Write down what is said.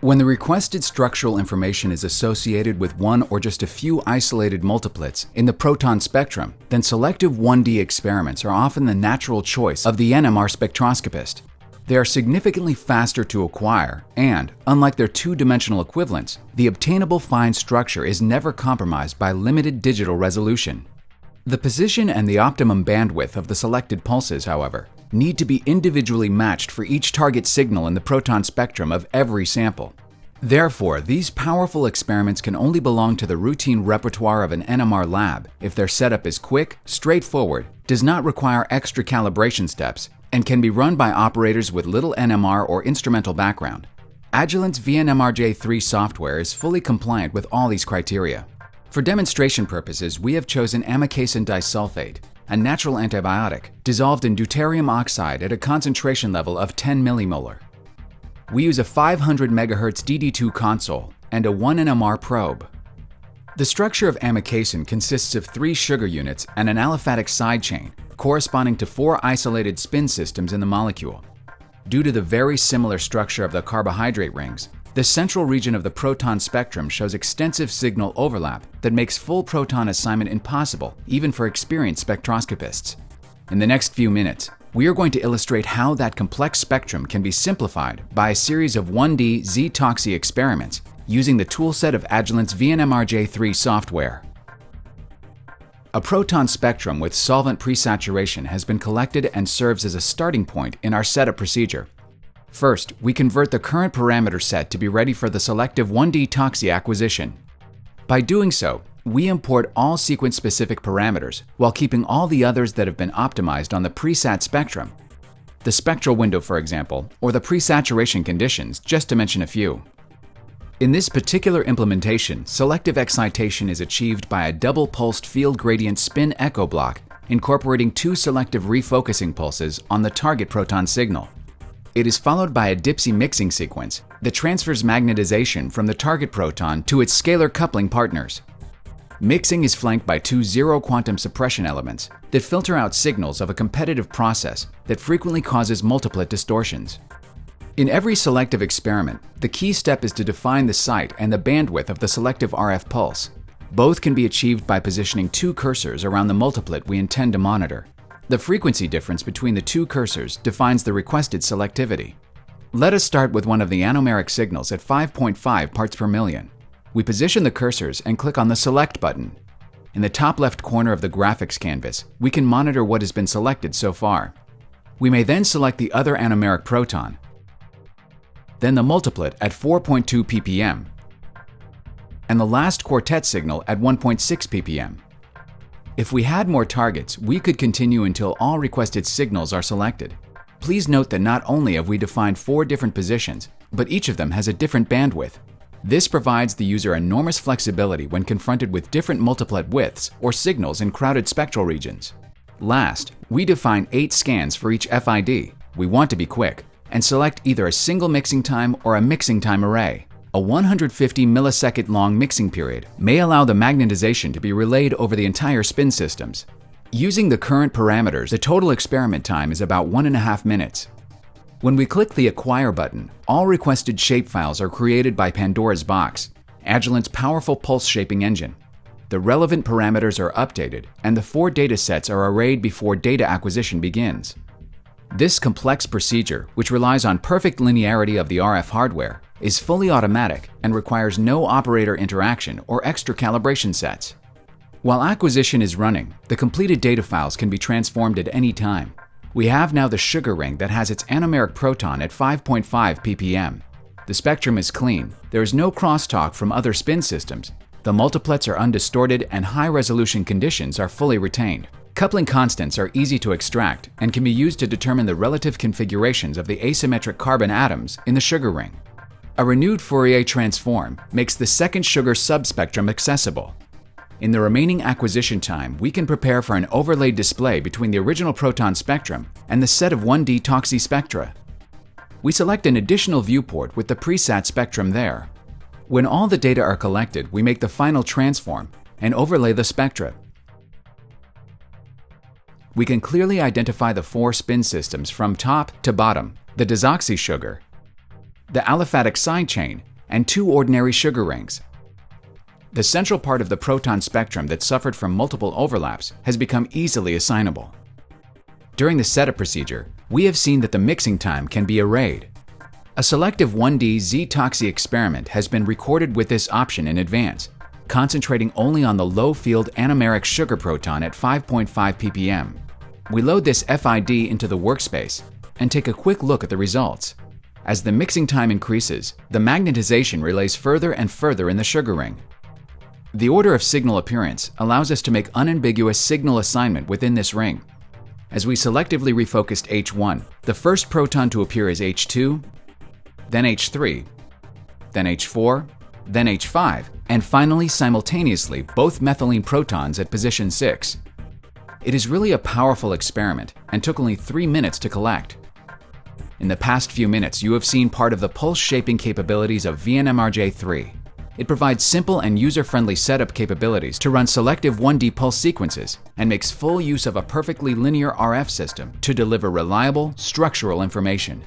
When the requested structural information is associated with one or just a few isolated multiplets in the proton spectrum, then selective 1D experiments are often the natural choice of the NMR spectroscopist. They are significantly faster to acquire and, unlike their two-dimensional equivalents, the obtainable fine structure is never compromised by limited digital resolution. The position and the optimum bandwidth of the selected pulses, however, need to be individually matched for each target signal in the proton spectrum of every sample. Therefore, these powerful experiments can only belong to the routine repertoire of an NMR lab if their setup is quick, straightforward, does not require extra calibration steps, and can be run by operators with little NMR or instrumental background. Agilent's VNMRJ3 software is fully compliant with all these criteria. For demonstration purposes, we have chosen amikacin disulfate, a natural antibiotic, dissolved in deuterium oxide at a concentration level of 10 millimolar. We use a 500 MHz DD2 console and a 1 NMR probe. The structure of amikacin consists of 3 sugar units and an aliphatic side chain, corresponding to 4 isolated spin systems in the molecule. Due to the very similar structure of the carbohydrate rings, the central region of the proton spectrum shows extensive signal overlap that makes full proton assignment impossible even for experienced spectroscopists. In the next few minutes, we are going to illustrate how that complex spectrum can be simplified by a series of 1D Z-toxy experiments using the toolset of Agilent's VNMRJ3 software. A proton spectrum with solvent presaturation has been collected and serves as a starting point in our setup procedure. First, we convert the current parameter set to be ready for the selective 1D toxy acquisition. By doing so, we import all sequence-specific parameters while keeping all the others that have been optimized on the presat spectrum. The spectral window, for example, or the presaturation conditions, just to mention a few. In this particular implementation, selective excitation is achieved by a double-pulsed field gradient spin echo block incorporating 2 selective refocusing pulses on the target proton signal. It is followed by a dipsy mixing sequence that transfers magnetization from the target proton to its scalar coupling partners. Mixing is flanked by 2 zero quantum suppression elements that filter out signals of a competitive process that frequently causes multiplet distortions. In every selective experiment, the key step is to define the site and the bandwidth of the selective RF pulse. Both can be achieved by positioning 2 cursors around the multiplet we intend to monitor. The frequency difference between the 2 cursors defines the requested selectivity. Let us start with one of the anomeric signals at 5.5 parts per million. We position the cursors and click on the Select button. In the top left corner of the graphics canvas, we can monitor what has been selected so far. We may then select the other anomeric proton, then the multiplet at 4.2 ppm, and the last quartet signal at 1.6 ppm. If we had more targets, we could continue until all requested signals are selected. Please note that not only have we defined 4 different positions, but each of them has a different bandwidth. This provides the user enormous flexibility when confronted with different multiplet widths or signals in crowded spectral regions. Last, we define 8 scans for each FID. We want to be quick, and select either a single mixing time or a mixing time array. A 150 millisecond long mixing period may allow the magnetization to be relayed over the entire spin systems. Using the current parameters, the total experiment time is about 1.5 minutes. When we click the Acquire button, all requested shapefiles are created by Pandora's Box, Agilent's powerful pulse shaping engine. The relevant parameters are updated, and the 4 datasets are arrayed before data acquisition begins. This complex procedure, which relies on perfect linearity of the RF hardware, is fully automatic and requires no operator interaction or extra calibration sets. While acquisition is running, the completed data files can be transformed at any time. We have now the sugar ring that has its anomeric proton at 5.5 ppm. The spectrum is clean, there is no crosstalk from other spin systems, the multiplets are undistorted, and high-resolution conditions are fully retained. Coupling constants are easy to extract and can be used to determine the relative configurations of the asymmetric carbon atoms in the sugar ring. A renewed Fourier transform makes the second sugar subspectrum accessible. In the remaining acquisition time, we can prepare for an overlaid display between the original proton spectrum and the set of 1D toxy spectra. We select an additional viewport with the presat spectrum there. When all the data are collected, we make the final transform and overlay the spectra. We can clearly identify the 4 spin systems from top to bottom, the desoxy sugar, the aliphatic side chain, and 2 ordinary sugar rings. The central part of the proton spectrum that suffered from multiple overlaps has become easily assignable. During the setup procedure, we have seen that the mixing time can be arrayed. A selective 1D Z-toxy experiment has been recorded with this option in advance, concentrating only on the low-field anomeric sugar proton at 5.5 ppm. We load this FID into the workspace and take a quick look at the results. As the mixing time increases, the magnetization relays further and further in the sugar ring. The order of signal appearance allows us to make unambiguous signal assignment within this ring. As we selectively refocused H1, the first proton to appear is H2, then H3, then H4, then H5, and finally simultaneously both methylene protons at position 6. It is really a powerful experiment and took only 3 minutes to collect. In the past few minutes, you have seen part of the pulse shaping capabilities of VNMRJ3. It provides simple and user-friendly setup capabilities to run selective 1D pulse sequences and makes full use of a perfectly linear RF system to deliver reliable, structural information.